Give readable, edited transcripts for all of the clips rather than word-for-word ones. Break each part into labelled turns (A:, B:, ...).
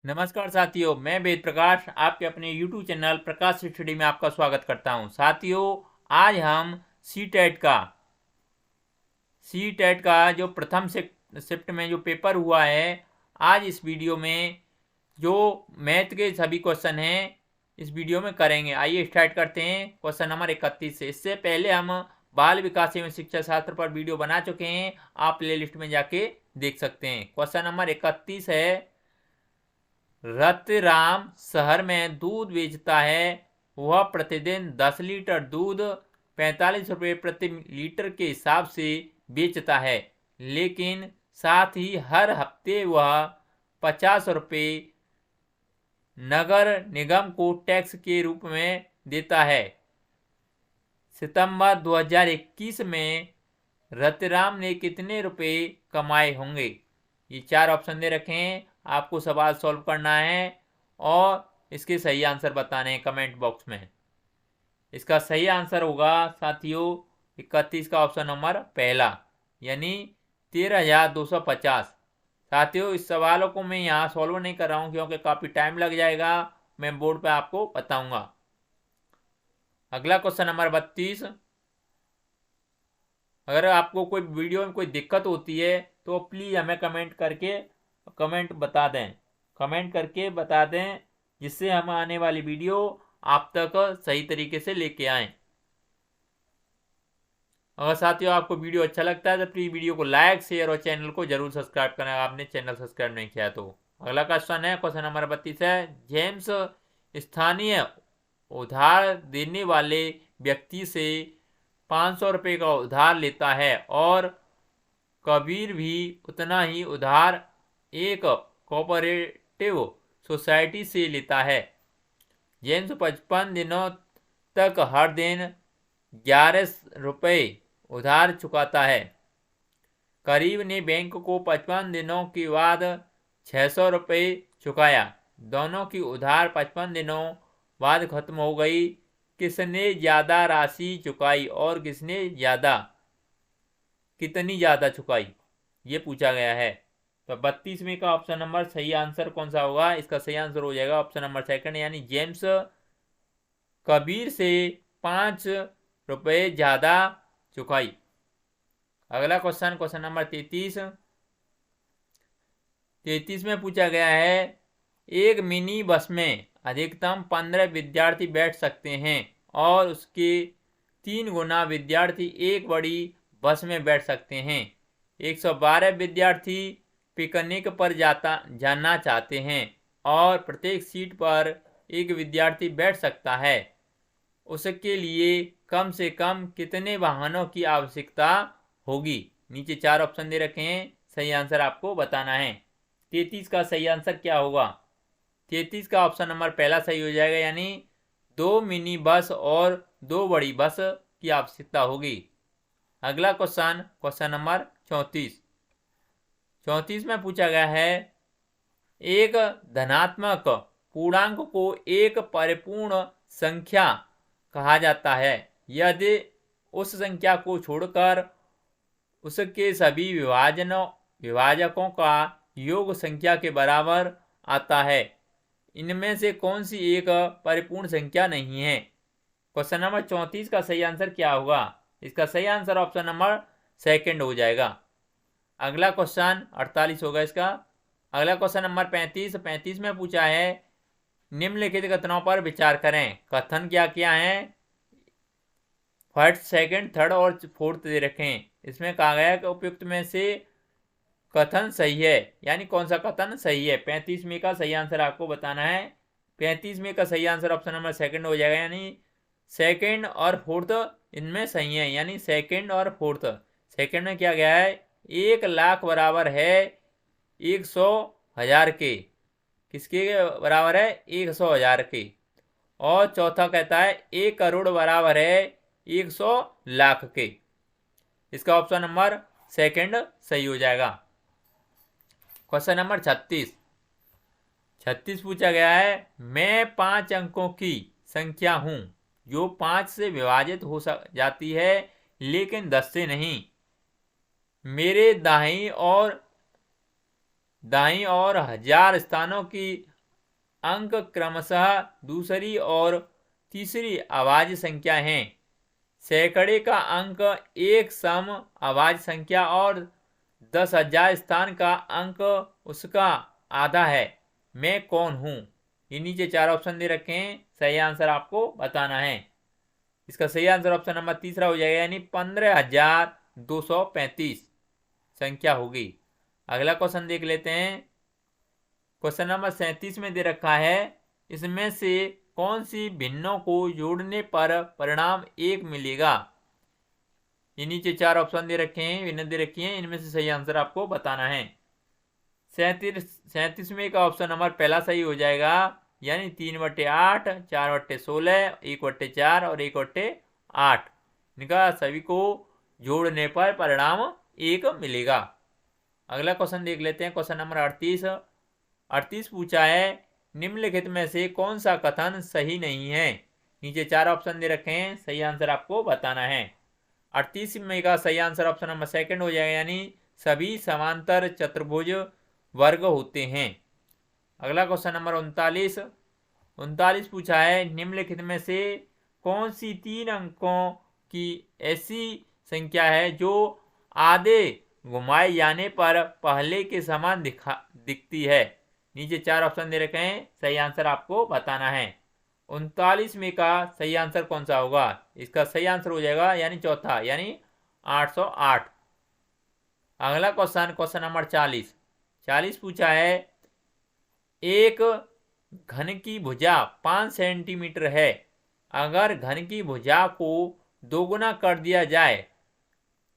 A: नमस्कार साथियों, मैं वेद प्रकाश आपके अपने YouTube चैनल प्रकाश स्टडी में आपका स्वागत करता हूं। साथियों, आज हम सी टेट का जो प्रथम शिफ्ट में जो पेपर हुआ है, आज इस वीडियो में जो मैथ के सभी क्वेश्चन हैं इस वीडियो में करेंगे। आइए स्टार्ट करते हैं क्वेश्चन नंबर 31 से। इससे पहले हम बाल विकास एवं शिक्षा शास्त्र पर वीडियो बना चुके हैं, आप प्ले लिस्ट में जाके देख सकते हैं। क्वेश्चन नंबर 31 है, रतराम शहर में दूध बेचता है। वह प्रतिदिन 10 लीटर दूध 45 रुपये प्रति लीटर के हिसाब से बेचता है, लेकिन साथ ही हर हफ्ते वह 50 रुपये नगर निगम को टैक्स के रूप में देता है। सितंबर 2021 में रतराम ने कितने रुपए कमाए होंगे? ये चार ऑप्शन दे रखे हैं, आपको सवाल सॉल्व करना है और इसके सही आंसर बताने हैं कमेंट बॉक्स में। इसका सही आंसर होगा साथियों 31 का ऑप्शन नंबर पहला, यानी 13,250। साथियों, इस सवालों को मैं यहाँ सॉल्व नहीं कर रहा हूँ क्योंकि काफ़ी टाइम लग जाएगा, मैं बोर्ड पे आपको बताऊंगा। अगला क्वेश्चन नंबर 32। अगर आपको कोई वीडियो में कोई दिक्कत होती है तो प्लीज़ हमें कमेंट करके बता दें, जिससे हम आने वाली वीडियो आप तक सही तरीके से लेके आएँ। अगर साथियों आपको वीडियो अच्छा लगता है तो प्लीज़ वीडियो को लाइक, शेयर और चैनल को जरूर सब्सक्राइब करें, आपने चैनल सब्सक्राइब नहीं किया तो। अगला क्वेश्चन है, क्वेश्चन नंबर 32 है, जेम्स स्थानीय उधार देने वाले व्यक्ति से 500 रुपये का उधार लेता है और कबीर भी उतना ही उधार एक कोऑपरेटिव सोसाइटी से लेता है। जेम्स 55 दिनों तक हर दिन 11 रुपये उधार चुकाता है। करीब ने बैंक को 55 दिनों के बाद 600 रुपये चुकाया। दोनों की उधार 55 दिनों बाद खत्म हो गई। किसने ज़्यादा राशि चुकाई और कितनी ज़्यादा चुकाई, ये पूछा गया है। तो 32 में का ऑप्शन नंबर सही आंसर कौन सा होगा? इसका सही आंसर हो जाएगा ऑप्शन नंबर सेकंड, यानी जेम्स कबीर से 5 रुपये ज़्यादा चुकाई। अगला क्वेश्चन नंबर 33 में पूछा गया है, एक मिनी बस में अधिकतम 15 विद्यार्थी बैठ सकते हैं और उसके 3 गुना विद्यार्थी एक बड़ी बस में बैठ सकते हैं। 112 विद्यार्थी पिकनिक पर जाना चाहते हैं और प्रत्येक सीट पर एक विद्यार्थी बैठ सकता है। उसके लिए कम से कम कितने वाहनों की आवश्यकता होगी? नीचे चार ऑप्शन दे रखे हैं, सही आंसर आपको बताना है। 33 का सही आंसर क्या होगा? 33 का ऑप्शन नंबर पहला सही हो जाएगा, यानी 2 मिनी बस और 2 बड़ी बस की आवश्यकता होगी। अगला क्वेश्चन नंबर 34 में पूछा गया है, एक धनात्मक पूर्णांक को एक परिपूर्ण संख्या कहा जाता है यदि उस संख्या को छोड़कर उसके सभी विभाजकों का योग संख्या के बराबर आता है। इनमें से कौन सी एक परिपूर्ण संख्या नहीं है? क्वेश्चन नंबर 34 का सही आंसर क्या होगा? इसका सही आंसर ऑप्शन नंबर सेकंड हो जाएगा। अगला क्वेश्चन 48 होगा इसका। अगला क्वेश्चन नंबर 35 में पूछा है, निम्नलिखित कथनों पर विचार करें। कथन क्या क्या है? फर्स्ट, सेकंड, थर्ड और फोर्थ दे रखे हैं। इसमें कहा गया है कि उपयुक्त में से कथन सही है, यानी कौन सा कथन सही है। 35 में का सही आंसर आपको बताना है। 35 में का सही आंसर ऑप्शन नंबर सेकंड हो जाएगा, यानी सेकंड और फोर्थ इनमें सही है, यानी सेकंड और फोर्थ। सेकंड में क्या गया है, 1 लाख बराबर है 100,000 के। किसके बराबर है? 100,000 के। और चौथा कहता है 1 करोड़ बराबर है 100 लाख के। इसका ऑप्शन नंबर सेकंड सही हो जाएगा। क्वेश्चन नंबर 36 पूछा गया है, मैं 5 अंकों की संख्या हूं जो 5 से विभाजित हो जाती है लेकिन 10 से नहीं। मेरे दाईं और 1000 स्थानों की अंक क्रमशः दूसरी और तीसरी आवाज संख्या हैं। सैकड़े का अंक एक सम आवाज संख्या और 10,000 स्थान का अंक उसका आधा है। मैं कौन हूं? ये नीचे 4 ऑप्शन दे रखे हैं, सही आंसर आपको बताना है। इसका सही आंसर ऑप्शन नंबर तीसरा हो जाएगा, यानी 15,235 संख्या होगी। अगला क्वेश्चन देख लेते हैं। क्वेश्चन नंबर 37 में दे रखा है, इसमें से कौन सी भिन्नों को जोड़ने पर परिणाम 1 मिलेगा? ये नीचे 4 ऑप्शन दे रखे हैं, भिन्न दे रखी हैं, इनमें से सही आंसर आपको बताना है। 37वें का ऑप्शन नंबर पहला सही हो जाएगा, यानी 3/8, 4/16, 1/4 और 1/8। इनका सभी को जोड़ने पर परिणाम 1 मिलेगा। अगला क्वेश्चन देख लेते हैं। क्वेश्चन नंबर 38 पूछा है, निम्नलिखित में से कौन सा कथन सही नहीं है? नीचे 4 ऑप्शन दे रखे हैं, सही आंसर आपको बताना है। 38 में का सही आंसर ऑप्शन नंबर सेकंड हो जाएगा, यानी सभी समांतर चतुर्भुज वर्ग होते हैं। अगला क्वेश्चन नंबर 39 पूछा है, निम्नलिखित में से कौन सी 3 अंकों की ऐसी संख्या है जो आधे घुमाए जाने पर पहले के समान दिखती है? नीचे 4 ऑप्शन दे रखे हैं, सही आंसर आपको बताना है। 39 में का सही आंसर कौन सा होगा? इसका सही आंसर हो जाएगा, यानी चौथा, यानी 808। अगला क्वेश्चन नंबर 40 पूछा है, एक घन की भुजा 5 सेंटीमीटर है। अगर घन की भुजा को दोगुना कर दिया जाए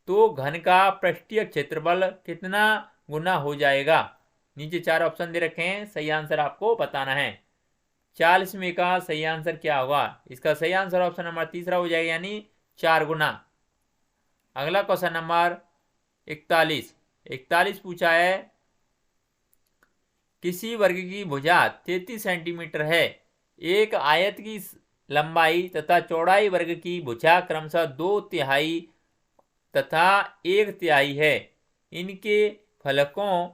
A: तो घन का पृष्ठीय क्षेत्रफल कितना गुना हो जाएगा? नीचे 4 ऑप्शन दे रखे हैं, सही आंसर आपको बताना है। 40 में का सही आंसर क्या होगा? इसका सही आंसर ऑप्शन नंबर तीसरा हो जाएगा, यानी 4 गुना। अगला क्वेश्चन नंबर 41 पूछा है, किसी वर्ग की भुजा 33 सेंटीमीटर है। एक आयत की लंबाई तथा चौड़ाई वर्ग की भुजा क्रमशः 2/3 तथा 1/3 है। इनके फलकों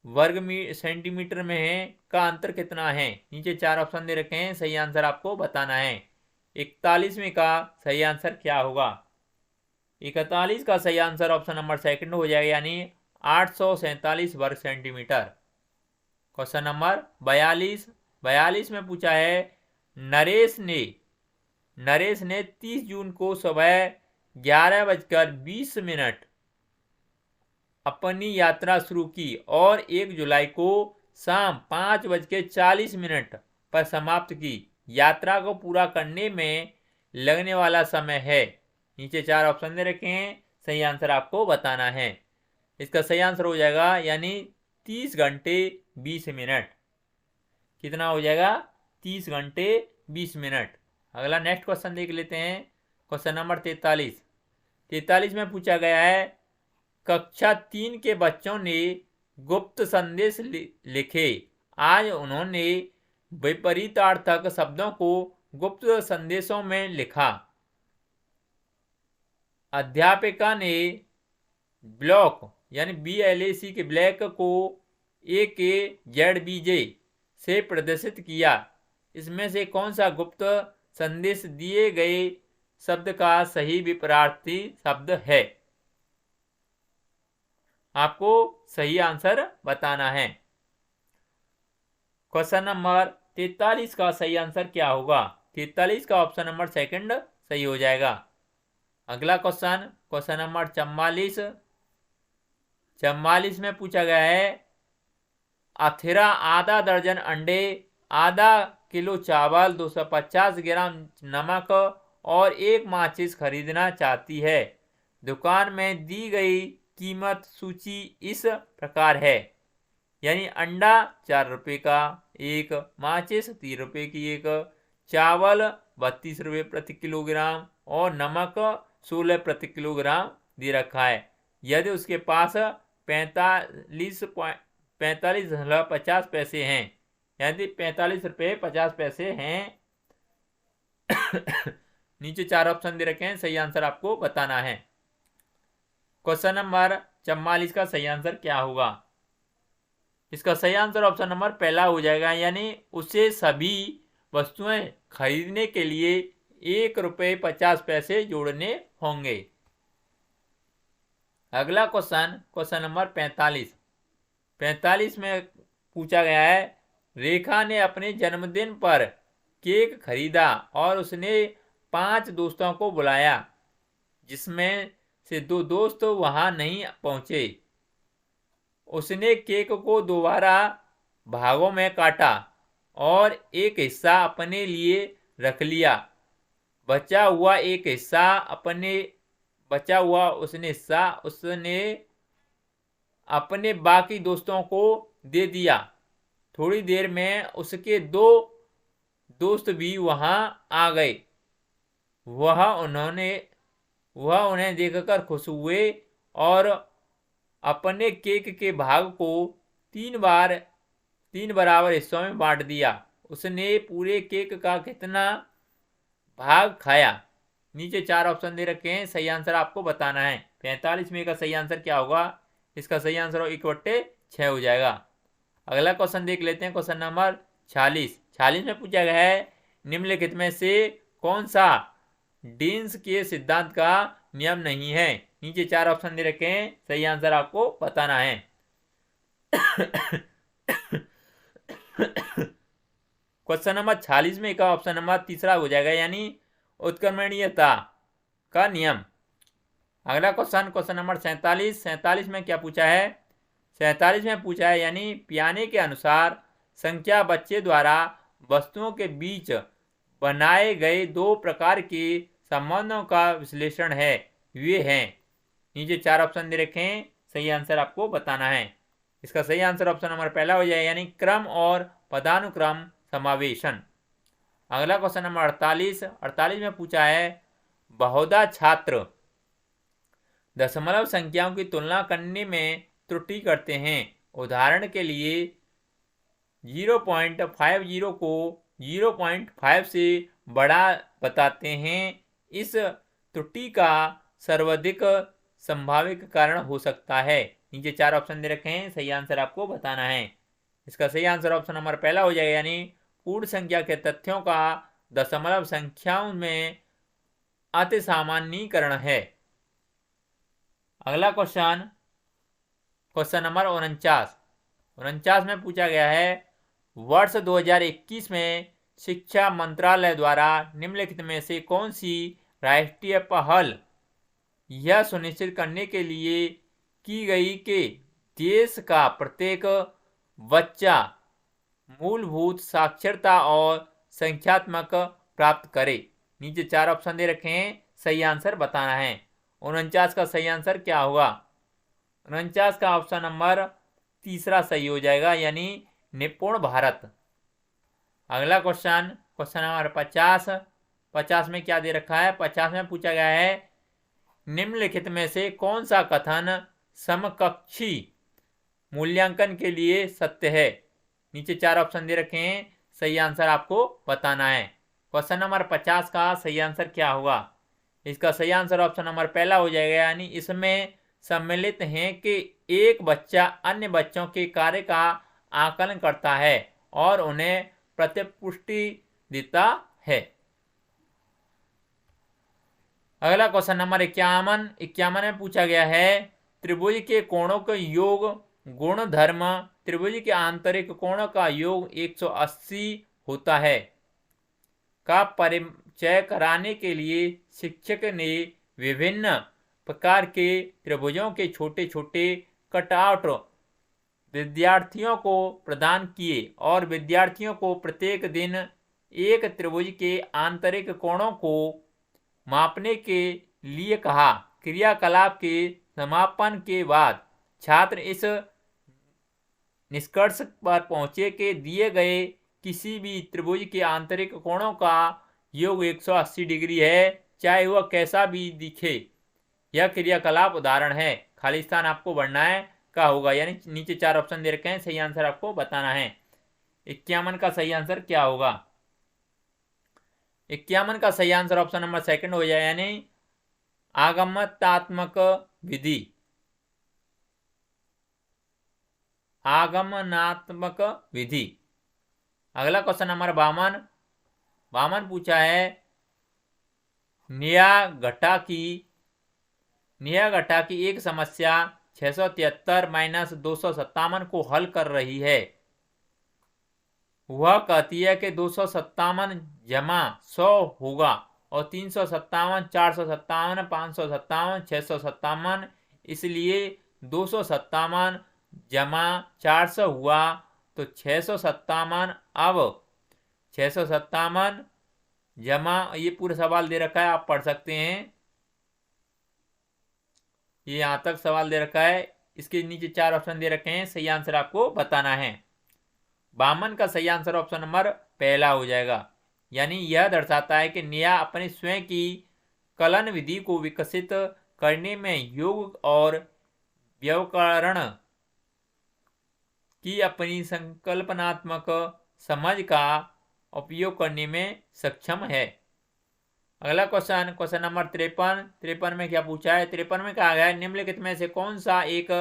A: वर्ग सेंटीमीटर में है का अंतर कितना है? नीचे 4 ऑप्शन दे रखे हैं, सही आंसर आपको बताना है। 41 में का सही आंसर क्या होगा? 41 का सही आंसर ऑप्शन नंबर सेकंड हो जाएगा, यानी 847 वर्ग सेंटीमीटर। क्वेश्चन नंबर 42 में पूछा है, नरेश ने 30 जून को सुबह 11:20 अपनी यात्रा शुरू की और 1 जुलाई को शाम 5:40 पर समाप्त की। यात्रा को पूरा करने में लगने वाला समय है। नीचे 4 ऑप्शन दे रखे हैं, सही आंसर आपको बताना है। इसका सही आंसर हो जाएगा, यानी 30 घंटे 20 मिनट। कितना हो जाएगा? 30 घंटे 20 मिनट। अगला नेक्स्ट क्वेश्चन देख लेते हैं। क्वेश्चन नंबर 43 में पूछा गया है, कक्षा 3 के बच्चों ने गुप्त संदेश लिखे। आज उन्होंने विपरीतार्थक शब्दों को गुप्त संदेशों में लिखा। अध्यापिका ने ब्लॉक यानी BLAC के ब्लैक को AKZBJ से प्रदर्शित किया। इसमें से कौन सा गुप्त संदेश दिए गए शब्द का सही विपरीतार्थी शब्द है? आपको सही आंसर बताना है। क्वेश्चन नंबर 43 का सही आंसर क्या होगा? 43 का ऑप्शन नंबर सेकंड सही हो जाएगा। अगला क्वेश्चन नंबर 44 में पूछा गया है, अथिरा आधा दर्जन अंडे, आधा किलो चावल, 250 ग्राम नमक और 1 माचिस खरीदना चाहती है। दुकान में दी गई कीमत सूची इस प्रकार है, यानी अंडा 4 रुपये का 1, माचिस 3 रुपये की 1, चावल 32 रुपये प्रति किलोग्राम और नमक 16 प्रति किलोग्राम दे रखा है। यदि उसके पास 45.50 पैसे हैं, यदि 45 रुपये 50 पैसे हैं नीचे 4 ऑप्शन दे रखे हैं, सही आंसर आपको बताना है। क्वेश्चन नंबर 44 का सही आंसर क्या होगा? इसका सही आंसर ऑप्शन नंबर पहला हो जाएगा, यानी उसे सभी वस्तुएं खरीदने के लिए ₹1.50 जोड़ने होंगे। अगला क्वेश्चन नंबर 45 में पूछा गया है, रेखा ने अपने जन्मदिन पर केक खरीदा और उसने 5 दोस्तों को बुलाया, जिसमें से 2 दोस्त वहां नहीं पहुंचे। उसने केक को दोबारा भागों में काटा और एक हिस्सा अपने लिए रख लिया। बचा हुआ उसने अपने बाकी दोस्तों को दे दिया। थोड़ी देर में उसके 2 दोस्त भी वहां आ गए। वह उन्हें देखकर खुश हुए और अपने केक के भाग को 3 बराबर हिस्सों में बांट दिया। उसने पूरे केक का कितना भाग खाया? नीचे 4 ऑप्शन दे रखे हैं, सही आंसर आपको बताना है। 45 में का सही आंसर क्या होगा? इसका सही आंसर 1/6 हो जाएगा। अगला क्वेश्चन देख लेते हैं, क्वेश्चन नंबर 46 में पूछा गया है, निम्नलिखित में से कौन सा डीन्स के सिद्धांत का नियम नहीं है? नीचे 4 ऑप्शन दे रखे हैं, सही आंसर आपको बताना है। क्वेश्चन नंबर 46 में का ऑप्शन नंबर तीसरा हो जाएगा, यानी उत्क्रमणीयता का नियम। अगला क्वेश्चन नंबर 47 में क्या पूछा है? 47 में पूछा है, यानी पियाने के अनुसार संख्या बच्चे द्वारा वस्तुओं के बीच बनाए गए 2 प्रकार के संबंधों का विश्लेषण है। वे हैं, नीचे 4 ऑप्शन दे रखे हैं, सही आंसर आपको बताना है। इसका सही आंसर ऑप्शन नंबर पहला हो जाए, यानी क्रम और पदानुक्रम समावेशन। अगला क्वेश्चन नंबर 48 में पूछा है, बहुधा छात्र दशमलव संख्याओं की तुलना करने में त्रुटि करते हैं। उदाहरण के लिए 0.50 को 0.5 से बड़ा बताते हैं। इस त्रुटि का सर्वाधिक संभावित कारण हो सकता है। नीचे 4 ऑप्शन दे रखे हैं, सही आंसर आपको बताना है। इसका सही आंसर ऑप्शन नंबर पहला हो जाएगा, यानी पूर्ण संख्या के तथ्यों का दशमलव संख्याओं में अति सामान्यीकरण है। अगला क्वेश्चन नंबर 49 में पूछा गया है, वर्ष 2021 में शिक्षा मंत्रालय द्वारा निम्नलिखित में से कौन सी राष्ट्रीय पहल यह सुनिश्चित करने के लिए की गई कि देश का प्रत्येक बच्चा मूलभूत साक्षरता और संख्यात्मक प्राप्त करे? नीचे 4 ऑप्शन दे रखे हैं, सही आंसर बताना है। 49 का सही आंसर क्या होगा? 49 का ऑप्शन नंबर तीसरा सही हो जाएगा, यानी निपुण भारत। अगला क्वेश्चन नंबर 50 में क्या दे रखा है? 50 में पूछा गया है, निम्नलिखित में से कौन सा कथन समकक्षी मूल्यांकन के लिए सत्य है? नीचे 4 ऑप्शन दे रखे हैं, सही आंसर आपको बताना है। क्वेश्चन नंबर 50 का सही आंसर क्या होगा? इसका सही आंसर ऑप्शन नंबर पहला हो जाएगा, यानी इसमें सम्मिलित हैं कि एक बच्चा अन्य बच्चों के कार्य का आकलन करता है और उन्हें प्रतिपुष्टि देता है। अगला क्वेश्चन नंबर 51 में पूछा गया है, त्रिभुज के कोणों का योग गुणधर्म त्रिभुज के आंतरिक कोणों का योग 180 होता है का परिचय कराने के लिए शिक्षक ने विभिन्न प्रकार के त्रिभुजों के छोटे छोटे कटआउट विद्यार्थियों को प्रदान किए और विद्यार्थियों को प्रत्येक दिन एक त्रिभुज के आंतरिक कोणों को मापने के लिए कहा। क्रियाकलाप के समापन के बाद छात्र इस निष्कर्ष पर पहुंचे कि दिए गए किसी भी त्रिभुज के आंतरिक कोणों का योग 180 डिग्री है, चाहे वह कैसा भी दिखे। यह क्रियाकलाप उदाहरण है। खाली स्थान आपको भरना है का होगा, यानी नीचे 4 ऑप्शन दे रखे हैं, सही आंसर आपको बताना है। 51 का सही आंसर क्या होगा? 51 का सही आंसर ऑप्शन नंबर सेकंड हो जाए, यानी आगमतात्मक विधि। आगमनात्मक विधि। अगला क्वेश्चन नंबर 52 पूछा है न्यायघटा की एक समस्या 673 - 257 को हल कर रही है। वह कहती है कि 257 जमा 100 होगा और 357, 457, 557, 657, इसलिए 257 जमा 400 हुआ तो 657। अब 657 जमा, ये पूरा सवाल दे रखा है, आप पढ़ सकते हैं, ये यहां तक सवाल दे रखा है। इसके नीचे 4 ऑप्शन दे रखे हैं, सही आंसर आपको बताना है। 52 का सही आंसर ऑप्शन नंबर पहला हो जाएगा। यानी यह दर्शाता है कि न्याय अपनी स्वयं की कलन विधि को विकसित करने में योग और व्याकरण की अपनी संकल्पनात्मक समझ का उपयोग करने में सक्षम है। अगला क्वेश्चन नंबर 53 में क्या पूछा है? 53 में कहा गया है निम्नलिखित में से कौन सा एक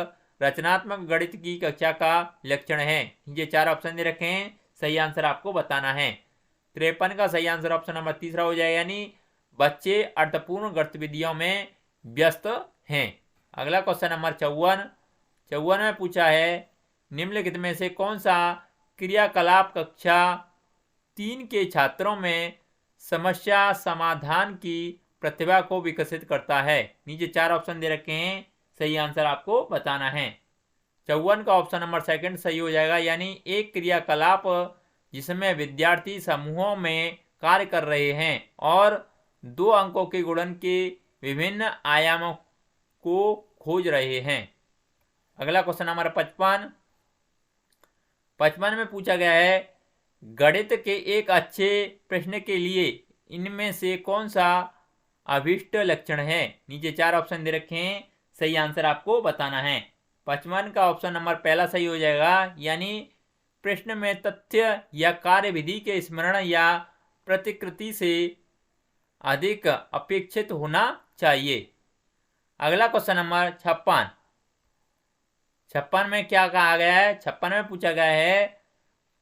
A: रचनात्मक गणित की कक्षा का लक्षण है? ये 4 ऑप्शन दे रखे हैं, सही आंसर आपको बताना है। 53 का सही आंसर ऑप्शन नंबर तीसरा हो जाएगा, यानी बच्चे अर्थपूर्ण गतिविधियों में व्यस्त हैं। अगला क्वेश्चन नंबर 54 में पूछा है निम्नलिखित में से कौन सा क्रियाकलाप कक्षा 3 के छात्रों में समस्या समाधान की प्रतिभा को विकसित करता है? नीचे 4 ऑप्शन दे रखे हैं, सही आंसर आपको बताना है। 54 का ऑप्शन नंबर सेकंड सही हो जाएगा, यानी एक क्रियाकलाप जिसमें विद्यार्थी समूहों में कार्य कर रहे हैं और 2 अंकों के गुणन के विभिन्न आयामों को खोज रहे हैं। अगला क्वेश्चन नंबर 55 में पूछा गया है गणित के एक अच्छे प्रश्न के लिए इनमें से कौन सा अभिष्ट लक्षण है? नीचे 4 ऑप्शन दे रखे हैं, सही आंसर आपको बताना है। 55 का ऑप्शन नंबर पहला सही हो जाएगा, यानी प्रश्न में तथ्य या कार्य विधि के स्मरण या प्रतिकृति से अधिक अपेक्षित होना चाहिए। अगला क्वेश्चन नंबर 56 में क्या कहा गया है? 56 में पूछा गया है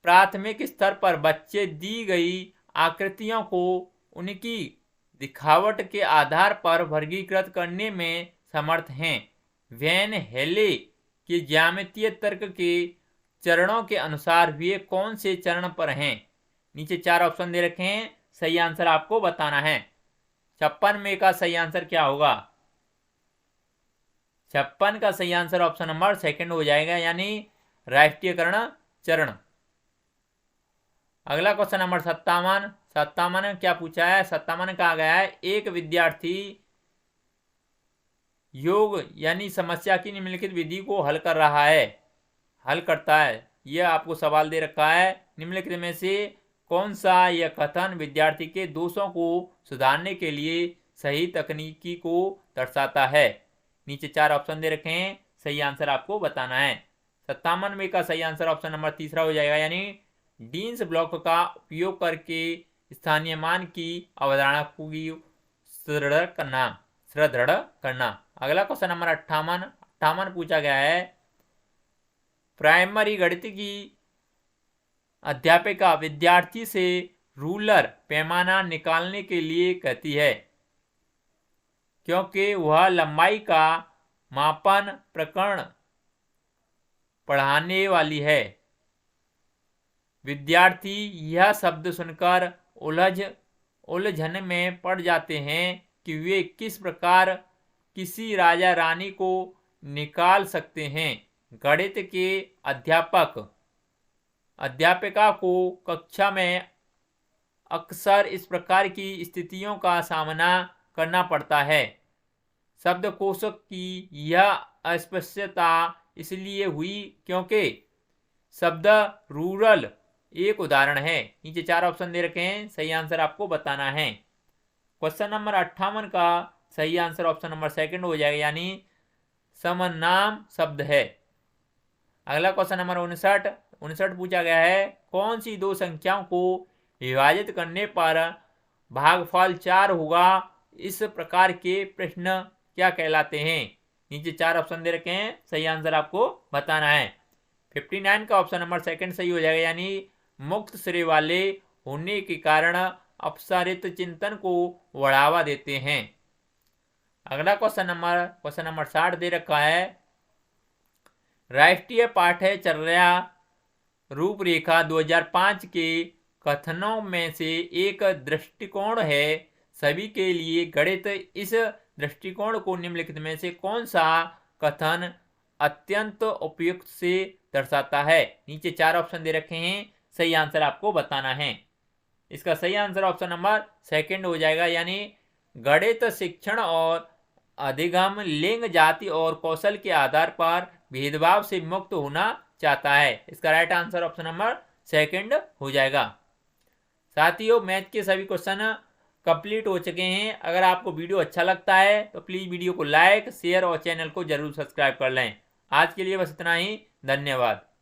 A: प्राथमिक स्तर पर बच्चे दी गई आकृतियों को उनकी दिखावट के आधार पर वर्गीकृत करने में समर्थ हैं। वैन हेले के ज्यामितीय तर्क के चरणों के अनुसार वे कौन से चरण पर हैं? नीचे 4 ऑप्शन दे रखे हैं, सही आंसर आपको बताना है। 56 में का सही आंसर क्या होगा? 56 का सही आंसर ऑप्शन नंबर सेकंड हो जाएगा, यानी राष्ट्रीयकरण चरण। अगला क्वेश्चन नंबर 57 में क्या पूछा है? 57 कहा गया है एक विद्यार्थी योग यानी समस्या की निम्नलिखित विधि को हल करता है। यह आपको सवाल दे रखा है निम्नलिखित में से कौन सा यह कथन विद्यार्थी के दोषों को सुधारने के लिए सही तकनीकी को दर्शाता है? नीचे 4 ऑप्शन दे रखे हैं, सही आंसर आपको बताना है। 57 में का सही आंसर ऑप्शन नंबर तीसरा हो जाएगा, यानी डीन्स ब्लॉक का उपयोग करके स्थानीय मान की अवधारणा को सुदृढ़ करना। अगला क्वेश्चन नंबर 58 पूछा गया है प्राइमरी गणित की अध्यापिका विद्यार्थी से रूलर पैमाना निकालने के लिए कहती है क्योंकि वह लंबाई का मापन प्रकरण पढ़ाने वाली है। विद्यार्थी यह शब्द सुनकर उलझन में पड़ जाते हैं कि वे किस प्रकार किसी राजा रानी को निकाल सकते हैं। गणित के अध्यापिका को कक्षा में अक्सर इस प्रकार की स्थितियों का सामना करना पड़ता है। शब्दकोश की यह अस्पष्टता इसलिए हुई क्योंकि शब्द रूरल एक उदाहरण है। नीचे 4 ऑप्शन दे रखे हैं, सही आंसर आपको बताना है। क्वेश्चन नंबर 58 का सही आंसर ऑप्शन नंबर सेकंड हो जाएगा, यानी समनाम शब्द है। अगला क्वेश्चन नंबर 59 पूछा गया है कौन सी 2 संख्याओं को विभाजित करने पर भागफल 4 होगा? इस प्रकार के प्रश्न क्या कहलाते हैं? नीचे 4 ऑप्शन दे रखे हैं, सही आंसर आपको बताना है। 59 का ऑप्शन नंबर सेकंड सही हो जाएगा, यानी मुक्त श्रेय वाले होने के कारण अपसारित चिंतन को बढ़ावा देते हैं। अगला क्वेश्चन नंबर 60 दे रखा है, राष्ट्रीय पाठ्यचर्या रूपरेखा 2005 के कथनों में से एक दृष्टिकोण है सभी के लिए गणित। इस दृष्टिकोण को निम्नलिखित में से कौन सा कथन अत्यंत उपयुक्त से दर्शाता है? नीचे 4 ऑप्शन दे रखे हैं, सही आंसर आपको बताना है। इसका सही आंसर ऑप्शन नंबर सेकंड हो जाएगा, यानी गणित शिक्षण और अधिगम लिंग, जाति और कौशल के आधार पर भेदभाव से मुक्त होना चाहता है। इसका right answer option number second हो जाएगा। साथियों, मैथ के सभी क्वेश्चन कंप्लीट हो चुके हैं। अगर आपको वीडियो अच्छा लगता है तो प्लीज वीडियो को लाइक, शेयर और चैनल को जरूर सब्सक्राइब कर लें। आज के लिए बस इतना ही, धन्यवाद।